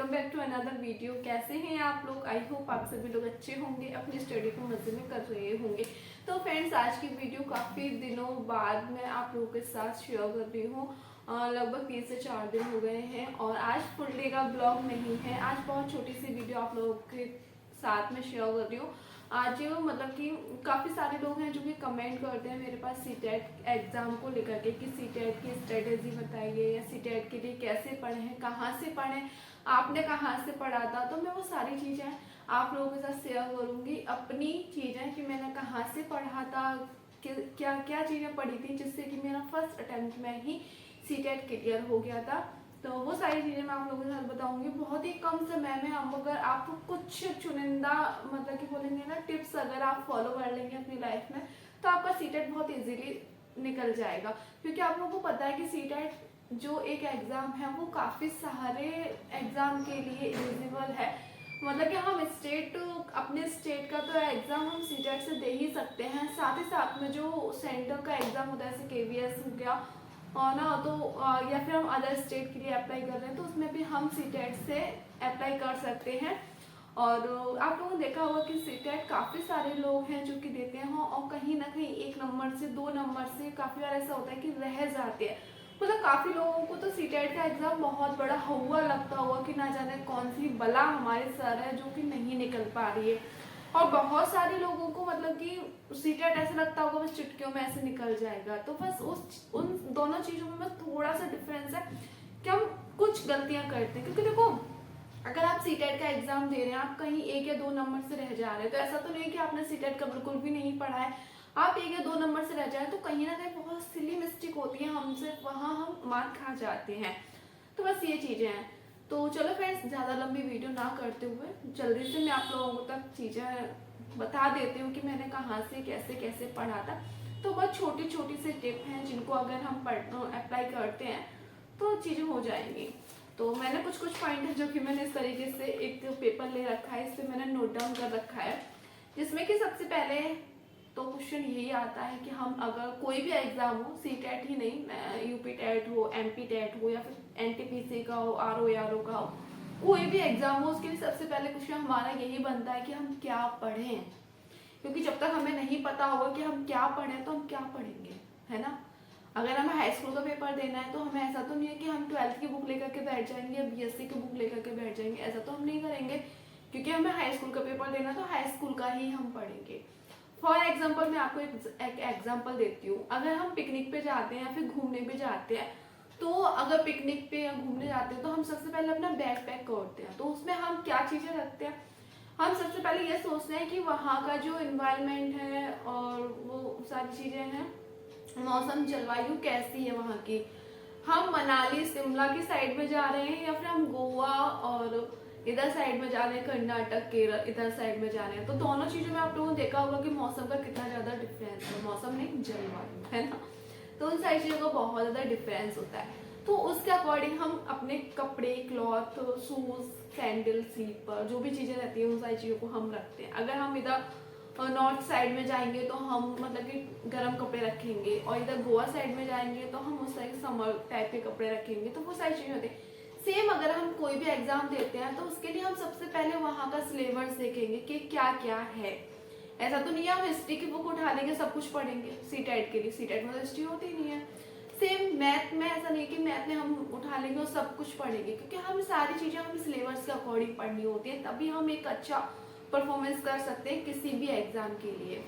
Welcome back to another video. कैसे हैं आप लोग? आई होप आप सभी लोग अच्छे होंगे, अपनी स्टडी को मजे में कर रहे होंगे। तो फ्रेंड्स, आज की वीडियो काफ़ी दिनों बाद मैं आप लोगों के साथ शेयर कर रही हूँ। लगभग 3 से 4 दिन हो गए हैं और आज फुल डे का ब्लॉग नहीं है। आज बहुत छोटी सी वीडियो आप लोगों के साथ में शेयर कर रही हूँ। आज मतलब कि काफ़ी सारे लोग हैं जो कि कमेंट करते हैं मेरे पास सीटेट एग्ज़ाम को लेकर के कि सीटेट की स्ट्रेटेजी बताइए या सीटेट के लिए कैसे पढ़ें, कहाँ से पढ़ें, आपने कहाँ से पढ़ा था। तो मैं वो सारी चीज़ें आप लोगों के साथ शेयर करूँगी, अपनी चीज़ें कि मैंने कहाँ से पढ़ा था, क्या क्या चीज़ें पढ़ी थी जिससे कि मेरा फर्स्ट अटैम्प्ट में ही सीटेट क्लियर हो गया था। तो वो सारी चीज़ें मैं आप लोगों के साथ बताऊंगी। बहुत ही कम समय में हम अगर आप कुछ चुनिंदा मतलब कि बोलेंगे ना टिप्स अगर आप फॉलो कर लेंगे अपनी लाइफ में तो आपका सीटेट बहुत इजीली निकल जाएगा। क्योंकि आप लोगों को पता है कि सीटेट जो एक एग्ज़ाम है वो काफ़ी सारे एग्ज़ाम के लिए एलिजिबल है। मतलब कि हम अपने स्टेट का तो एग्ज़ाम हम सीटेट से दे ही सकते हैं, साथ ही साथ में जो सेंटर का एग्ज़ाम होता है जैसे KVS हो गया और ना तो या फिर हम अदर स्टेट के लिए अप्लाई कर रहे हैं तो उसमें भी हम सीटेट से अप्लाई कर सकते हैं। और आप लोगों ने देखा होगा कि सीटेट काफ़ी सारे लोग हैं जो कि देते हैं और कहीं ना कहीं 1 नंबर से 2 नंबर से काफ़ी बार ऐसा होता है कि रह जाते हैं। मतलब काफ़ी लोगों को तो सीटेट का एग्ज़ाम बहुत बड़ा हुआ लगता होगा कि ना जाने कौन सी बला हमारे सर है जो कि नहीं निकल पा रही है। और बहुत सारे लोगों को मतलब कि सीटेट ऐसा लगता होगा बस चुटकियों में ऐसे निकल जाएगा। तो बस उन दोनों चीज़ों में बस थोड़ा सा डिफरेंस है कि हम कुछ गलतियां करते हैं। क्योंकि देखो, अगर आप सीटेट का एग्जाम दे रहे हैं, आप कहीं 1 या 2 नंबर से रह जा रहे हैं तो ऐसा तो नहीं कि आपने सीटेट का बिल्कुल भी नहीं पढ़ा है। आप 1 या 2 नंबर से रह जाए तो कहीं ना कहीं बहुत सिली मिस्टेक होती है हमसे, वहाँ हम मार खा जाते हैं। तो बस ये चीज़ें हैं। तो चलो फ्रेंड्स, ज़्यादा लंबी वीडियो ना करते हुए जल्दी से मैं आप लोगों तक चीज़ें बता देती हूँ कि मैंने कहाँ से कैसे कैसे पढ़ा था। तो बहुत छोटी छोटी से टिप हैं जिनको अगर हम अप्लाई करते हैं तो चीज़ें हो जाएंगी। तो मैंने कुछ पॉइंट है जो कि मैंने इस तरीके से एक पेपर ले रखा है, इससे मैंने नोट डाउन कर रखा है, जिसमें कि सबसे पहले तो क्वेश्चन यही आता है कि हम अगर कोई भी एग्जाम हो, सीटेट ही नहीं, यूपी टेट हो, MP टेट हो या फिर NTPC का हो, RO का हो, कोई भी एग्जाम हो, उसके लिए सबसे पहले क्वेश्चन हमारा यही बनता है कि हम क्या पढ़ें। क्योंकि जब तक हमें नहीं पता होगा कि हम क्या पढ़ें तो हम क्या पढ़ेंगे, है ना। अगर हमें हाई स्कूल का पेपर देना है तो हमें ऐसा तो नहीं है कि हम 12th की बुक लेकर के बैठ जाएंगे या BSc की बुक लेकर के बैठ जाएंगे, ऐसा तो हम नहीं करेंगे। क्योंकि हमें हाई स्कूल का पेपर देना तो हाई स्कूल का ही हम पढ़ेंगे। फॉर एग्जाम्पल मैं आपको एक एग्जाम्पल देती हूँ। अगर हम पिकनिक पे जाते हैं या फिर घूमने पे जाते हैं तो अगर पिकनिक पे या घूमने जाते हैं तो हम सबसे पहले अपना बैग पैक करते हैं। तो उसमें हम क्या चीज़ें रखते हैं? हम सबसे पहले ये सोचते हैं कि वहाँ का जो इन्वायरमेंट है और वो सारी चीज़ें हैं, मौसम जलवायु कैसी है वहाँ की। हम मनाली शिमला की साइड में जा रहे हैं या फिर हम गोवा और इधर साइड में जा रहे हैं, कर्नाटक केरल इधर साइड में जा रहे हैं। तो दोनों चीज़ों में आप लोगों ने देखा होगा कि मौसम का कितना ज़्यादा डिफरेंस है, मौसम नहीं जलवायु, है ना। तो उन सारी चीज़ों का बहुत ज़्यादा डिफरेंस होता है। तो उसके अकॉर्डिंग हम अपने कपड़े, क्लॉथ, शूज, सैंडल, स्लीपर, जो भी चीज़ें रहती है उन सारी चीज़ों को हम रखते हैं। अगर हम इधर नॉर्थ साइड में जाएंगे तो हम मतलब कि गर्म कपड़े रखेंगे, और इधर गोवा साइड में जाएंगे तो हम उस साइड समर टाइप के कपड़े रखेंगे। तो वो सारी चीज़ें होती है। सेम अगर हम कोई भी एग्जाम देते हैं तो उसके लिए हम सबसे पहले वहाँ का सिलेबस देखेंगे कि क्या क्या है। ऐसा तो नहीं है हम हिस्ट्री की बुक उठा लेंगे सब कुछ पढ़ेंगे सीटेट के लिए, सीटेट में तो हिस्ट्री होती ही नहीं है। सेम मैथ में ऐसा नहीं कि मैथ में हम उठा लेंगे और सब कुछ पढ़ेंगे, क्योंकि हम सारी चीज़ें हमें सिलेबस के अकॉर्डिंग पढ़नी होती है, तभी हम एक अच्छा परफॉर्मेंस कर सकते हैं किसी भी एग्जाम के लिए।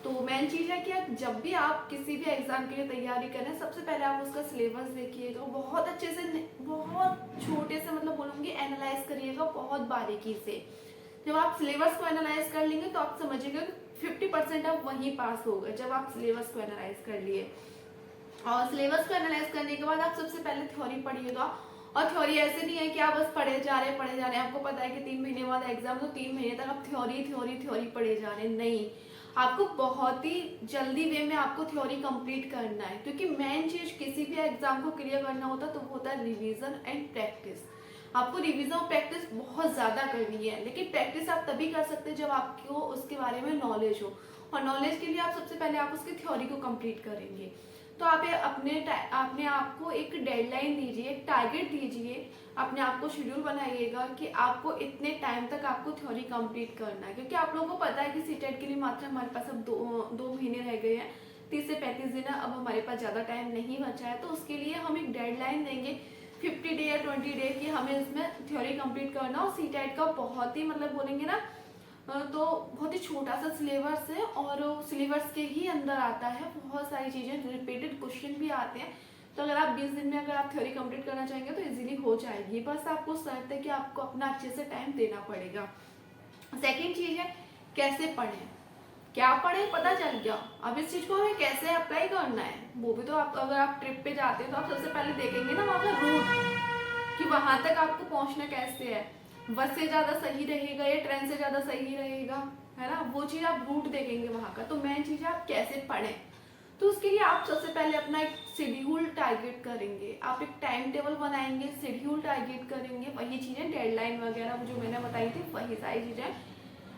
तो मेन चीज़ है कि जब भी आप किसी भी एग्जाम के लिए तैयारी करें सबसे पहले आप उसका सिलेबस देखिएगा, बहुत अच्छे से, बहुत छोटे से मतलब बोलूँगी एनालाइज करिएगा बहुत बारीकी से। जब आप सिलेबस को एनालाइज कर लेंगे तो आप समझिएगा 50% आप वहीं पास हो गए, जब आप सिलेबस को एनालाइज कर लिए। और सिलेबस को एनालाइज करने के बाद आप सबसे पहले थ्योरी पढ़िएगा। और थ्योरी ऐसे नहीं है कि आप बस पढ़े जा रहे हैं। आपको पता है कि 3 महीने बाद एग्जाम, तो 3 महीने तक आप थ्योरी पढ़े जा रहे हैं, नहीं। आपको बहुत ही जल्दी वे में आपको थ्योरी कंप्लीट करना है, क्योंकि मेन चीज किसी भी एग्जाम को क्लियर करना होता है तो वो होता है रिवीजन एंड प्रैक्टिस। आपको रिवीजन और प्रैक्टिस बहुत ज्यादा करनी है, लेकिन प्रैक्टिस आप तभी कर सकते हैं जब आपको उसके बारे में नॉलेज हो। और नॉलेज के लिए आप सबसे पहले आप उसकी थ्योरी को कंप्लीट करेंगे। तो आप अपने आप को एक डेडलाइन दीजिए, एक टारगेट दीजिए अपने आप को शेड्यूल बनाइएगा कि आपको इतने टाइम तक आपको थ्योरी कंप्लीट करना है, क्योंकि आप लोगों को पता है कि सीटेट के लिए मात्र हमारे पास अब दो महीने रह गए हैं, 30 से 35 दिन है, अब हमारे पास ज़्यादा टाइम नहीं बचा है। तो उसके लिए हम एक डेडलाइन देंगे 50 डे या 20 डे की, हमें इसमें थ्योरी कंप्लीट करना। और सीटेट का बहुत ही मतलब बोलेंगे ना तो बहुत ही छोटा सा सिलेबस है, और सिलेबस के ही अंदर आता है बहुत सारी चीज़ें, रिपीटेड क्वेश्चन भी आते हैं। तो अगर आप 20 दिन में अगर आप थ्योरी कंप्लीट करना चाहेंगे तो इजीली हो जाएगी, बस आपको शर्त है कि आपको अपना अच्छे से टाइम देना पड़ेगा। सेकेंड चीज़ है कैसे पढ़ें, क्या पढ़ें पता चल गया, अब इस चीज़ को हमें कैसे अप्लाई करना है वो भी तो आप, अगर आप ट्रिप पे जाते हैं तो आप सबसे पहले देखेंगे ना वहाँ का रूट कि वहाँ तक आपको पहुँचना कैसे है, बस से ज़्यादा सही रहेगा या ट्रेन से ज़्यादा सही रहेगा, है ना, वो चीज़ आप रूट देखेंगे वहाँ का। तो मेन चीज़ है आप कैसे पढ़ें। तो उसके लिए आप सबसे पहले अपना एक शेड्यूल टारगेट करेंगे, आप एक टाइम टेबल बनाएंगे, शेड्यूल टारगेट करेंगे, वही चीज़ें डेडलाइन वगैरह जो मैंने बताई थी वही सारी चीज़ें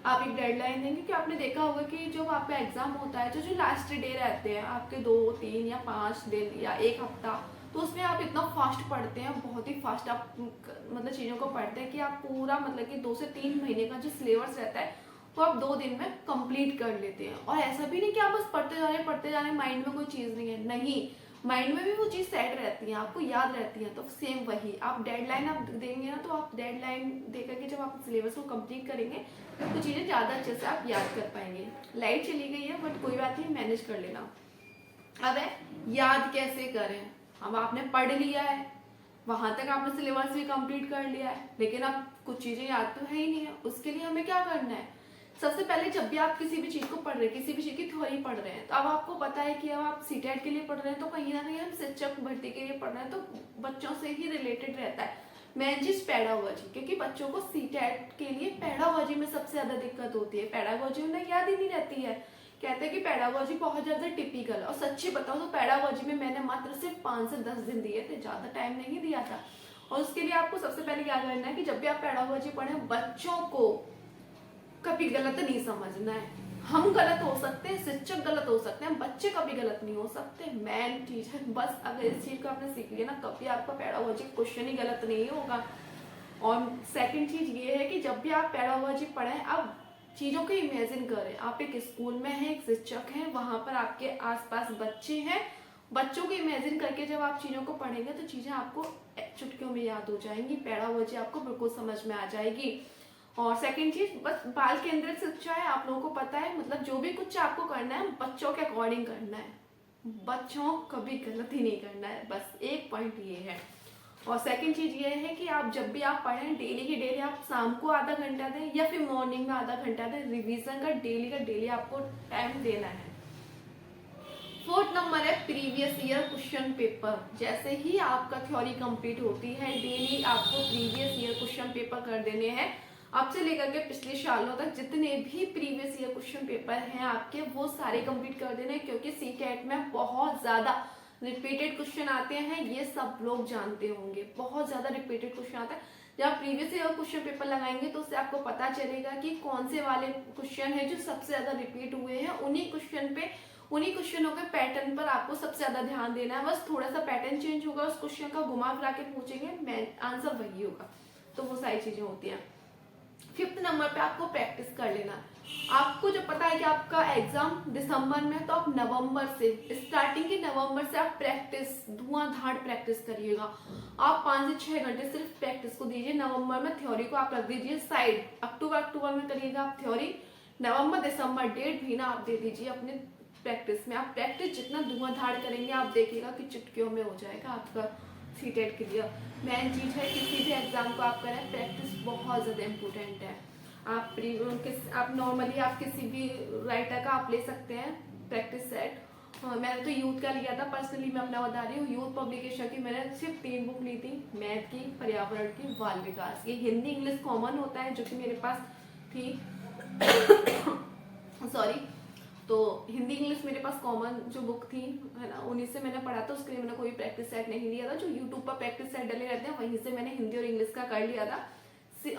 आप एक डेडलाइन देंगे। क्योंकि आपने देखा होगा कि जब आपका एग्जाम होता है तो जो लास्ट डे रहते हैं आपके 2, 3 या 5 दिन या एक हफ्ता, तो उसमें आप इतना फास्ट पढ़ते हैं, बहुत ही फास्ट आप मतलब चीज़ों को पढ़ते हैं कि आप पूरा मतलब कि 2 से 3 महीने का जो सिलेबस रहता है वो आप 2 दिन में कंप्लीट कर लेते हैं। और ऐसा भी नहीं कि आप बस पढ़ते जा रहे हैं, माइंड में कोई चीज़ नहीं है, नहीं, माइंड में भी वो चीज़ सेट रहती है, आपको याद रहती है। तो सेम वही आप डेडलाइन आप देंगे ना, तो आप डेडलाइन देकर के जब आप सिलेबस को कंप्लीट करेंगे तो चीज़ें ज़्यादा अच्छे से आप याद कर पाएंगे। लाइट चली गई है बट कोई बात नहीं, मैनेज कर लेना। अब है याद कैसे करें, अब आपने पढ़ लिया है, वहां तक आपने सिलेबस भी कंप्लीट कर लिया है, लेकिन अब कुछ चीज़ें याद तो है ही नहीं है। उसके लिए हमें क्या करना है, सबसे पहले जब भी आप किसी भी चीज़ को पढ़ रहे हैं, किसी भी चीज़ की थ्योरी पढ़ रहे हैं, तो अब आपको पता है कि अब आप सीटेट के लिए पढ़ रहे हैं तो कहीं ना कहीं हम शिक्षक भर्ती के लिए पढ़ रहे हैं, तो बच्चों से ही रिलेटेड रहता है मेन चीज़ पेडागोजी, क्योंकि बच्चों को सीटेट के लिए पेडागोजी में सबसे ज़्यादा दिक्कत होती है, पेडागोजी उन्हें याद ही नहीं रहती है। कहते हैं कि पेडागोजी बहुत ज़्यादा टिपिकल है, और सच्ची बताओ तो पेडागोजी में मैंने मात्र सिर्फ 5 से 10 दिन दिए थे, ज़्यादा टाइम नहीं दिया था। और उसके लिए आपको सबसे पहले क्या करना है कि जब भी आप पेडागोजी पढ़ें, बच्चों को कभी गलत नहीं समझना है। हम गलत हो सकते हैं, शिक्षक गलत हो सकते हैं, बच्चे कभी गलत नहीं हो सकते। मेन चीज है बस, अगर इस चीज को आपने सीख लिया ना, कभी आपका पेडागोजी क्वेश्चन ही गलत नहीं होगा। और सेकंड चीज ये है कि जब भी आप पेडागोजी पढ़ें, आप चीजों को इमेजिन करें, आप एक स्कूल में हैं, एक शिक्षक हैं, वहां पर आपके आसपास बच्चे हैं, बच्चों को इमेजिन करके जब आप चीजों को पढ़ेंगे तो चीजें आपको चुटकियों में याद हो जाएंगी, पेडागोजी आपको बिल्कुल समझ में आ जाएगी। और सेकंड चीज बस बाल केंद्रित शिक्षा है, आप लोगों को पता है, मतलब जो भी कुछ आपको करना है बच्चों के अकॉर्डिंग करना है, बच्चों कभी गलत ही नहीं करना है, बस एक पॉइंट ये है। और सेकंड चीज ये है कि आप जब भी आप पढ़ें, डेली की डेली आप शाम को आधा घंटा दें या फिर मॉर्निंग में आधा घंटा दें, रिवीजन का डेली आपको टाइम देना है। फोर्थ नंबर है प्रीवियस ईयर क्वेश्चन पेपर। जैसे ही आपका थ्योरी कंप्लीट होती है, डेली आपको प्रीवियस ईयर क्वेश्चन पेपर कर देने हैं, अब से लेकर के पिछले सालों तक जितने भी प्रीवियस ईयर क्वेश्चन पेपर हैं आपके, वो सारे कंप्लीट कर देने, क्योंकि सीटेट में बहुत ज़्यादा रिपीटेड क्वेश्चन आते हैं, ये सब लोग जानते होंगे, बहुत ज़्यादा रिपीटेड क्वेश्चन आता है। जब आप प्रीवियस ईयर क्वेश्चन पेपर लगाएंगे तो उससे आपको पता चलेगा कि कौन से वाले क्वेश्चन है जो सबसे ज़्यादा रिपीट हुए हैं, उन्हीं क्वेश्चनों के पैटर्न पर आपको सबसे ज़्यादा ध्यान देना है। बस थोड़ा सा पैटर्न चेंज होगा, उस क्वेश्चन का घुमा फिरा के पूछेंगे, आंसर वही होगा। तो वो सारी चीज़ें होती हैं। फिफ्थ नंबर पे आपको प्रैक्टिस कर लेना। आपको जब पता है कि आपका एग्जाम दिसंबर में, तो आप नवंबर से, स्टार्टिंग के नवंबर से आप प्रैक्टिस, धुआंधार प्रैक्टिस करिएगा। आप 5 से 6 घंटे सिर्फ प्रैक्टिस को दीजिए। नवंबर में थ्योरी को आप रख दीजिए साइड, अक्टूबर में करिएगा आप थ्योरी, नवंबर दिसंबर 1.5 महीना आप दे दीजिए अपने प्रैक्टिस में। आप प्रैक्टिस जितना धुआंधार करेंगे, आप देखिएगा कि चुटकियों में हो जाएगा आपका सीटेट के लिए। मेन चीज़ है किसी भी एग्जाम को आप करें, प्रैक्टिस बहुत ज़्यादा इम्पोर्टेंट है। आप नॉर्मली आप किसी भी राइटर का आप ले सकते हैं प्रैक्टिस सेट। मैंने तो यूथ का लिया था, पर्सनली मैं अपना बता रही हूँ, यूथ पब्लिकेशन की मैंने सिर्फ 3 बुक ली थी, मैथ की, पर्यावरण की, बाल विकास की। हिंदी इंग्लिश कॉमन होता है जो कि मेरे पास थी सॉरी, तो हिंदी इंग्लिश मेरे पास कॉमन जो बुक थी, है ना, उन्हीं से मैंने पढ़ा था। उसके लिए मैंने कोई प्रैक्टिस सेट नहीं लिया था, जो यूट्यूब पर प्रैक्टिस सेट डले रहते हैं वहीं से मैंने हिंदी और इंग्लिश का कर लिया था।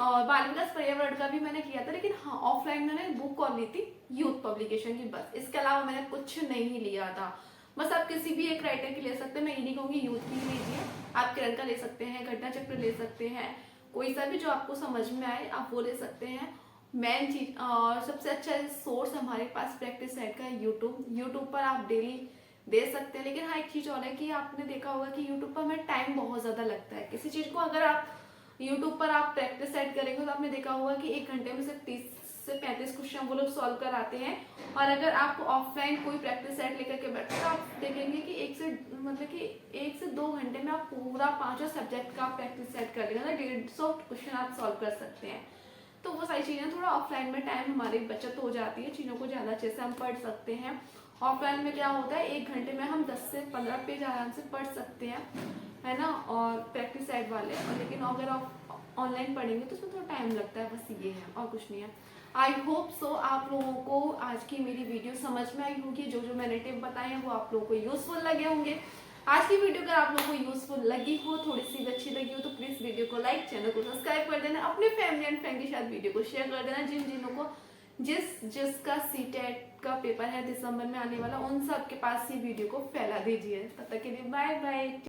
और बाल विकास पर्यावरण का भी मैंने किया था, लेकिन हाँ ऑफलाइन मैंने बुक और ली थी यूथ पब्लिकेशन की, बस। इसके अलावा मैंने कुछ नहीं लिया था। बस आप किसी भी एक राइटर की ले सकते हैं, मैं ये नहीं कहूँगी यूथ की लीजिए, आप किरण का ले सकते हैं, घटना चक्र ले सकते हैं, कोई सा भी जो आपको समझ में आए आप वो ले सकते हैं। मेन चीज और सबसे अच्छा सोर्स हमारे पास प्रैक्टिस सेट का है यूट्यूब पर आप डेली दे सकते हैं। लेकिन हाँ, एक चीज और है कि आपने देखा होगा कि यूट्यूब पर हमें टाइम बहुत ज्यादा लगता है किसी चीज को। अगर आप यूट्यूब पर आप प्रैक्टिस सेट करेंगे तो आपने देखा होगा कि 1 घंटे में सिर्फ 30 से 35 क्वेश्चन वो लोग सॉल्व कराते हैं। और अगर आप ऑफलाइन कोई प्रैक्टिस सेट लेकर के बैठते तो आप देखेंगे कि 1 से 2 घंटे में आप पूरा 5 सब्जेक्ट का प्रैक्टिस सेट कर लेंगे, मतलब 150 क्वेश्चन आप सॉल्व कर सकते हैं। तो वो सारी चीजें थोड़ा ऑफलाइन में टाइम हमारी बचत हो जाती है, चीजों को ज्यादा अच्छे से हम पढ़ सकते हैं। ऑफलाइन में क्या होता है, 1 घंटे में हम 10 से 15 पेज आराम से पढ़ सकते हैं, है ना, और प्रैक्टिस सेट वाले। और लेकिन अगर आप ऑनलाइन पढ़ेंगे तो उसमें थोड़ा टाइम लगता है, बस ये है और कुछ नहीं है। आई होप सो आप लोगों को आज की मेरी वीडियो समझ में आई होगी। जो जो मैंने टिप बताए हैं वो आप लोगों को यूजफुल लगे होंगे। आज की वीडियो अगर आप लोगों को यूजफुल लगी हो, थोड़ी सी अच्छी लगी हो, तो प्लीज वीडियो को लाइक, चैनल को सब्सक्राइब कर देना, अपने फैमिली एंड फ्रेंड के साथ वीडियो को शेयर कर देना। जिनों को जिसका सीटेट का पेपर है दिसंबर में आने वाला, उन सब के पास ये वीडियो को फैला दीजिए। तब तक के लिए बाय बाय।